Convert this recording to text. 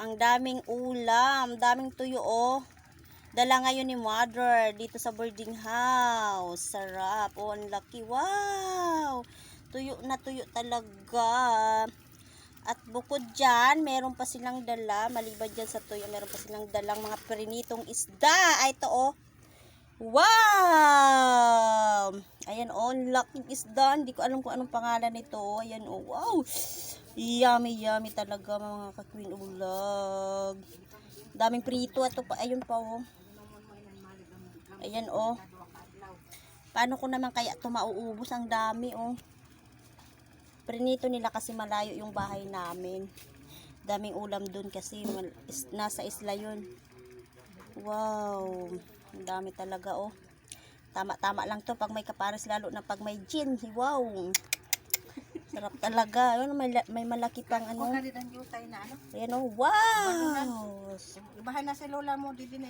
Ang daming ulam, daming tuyo oh. Dala ngayon ni mother dito sa boarding house. Sarap. Oh, ang laki. Wow! Tuyo na tuyo talaga. At bukod dyan, meron pa silang dala. Maliban dyan sa tuyo, meron pa silang dalang mga prinitong isda. Ay, ito oh. Wow! Ayan oh, laking isda. Hindi ko alam kung anong pangalan nito. Ayan oh, wow! Yummy, yummy talaga mga ka-queen ulag. Daming prito. Ito pa, ayun pa oh. Ayan oh. Paano ko naman kaya ito mauubos? Ang dami oh. Prinito nila kasi malayo yung bahay namin. Daming ulam dun kasi nasa isla yun. Wow. Ang dami talaga oh. Tama-tama lang to pag may kapares, lalo na pag may gin. Wow. Sarap talaga. Ayun, may malaki pang ano. Ayan Oh, wow. Ibahan na si lola mo, di din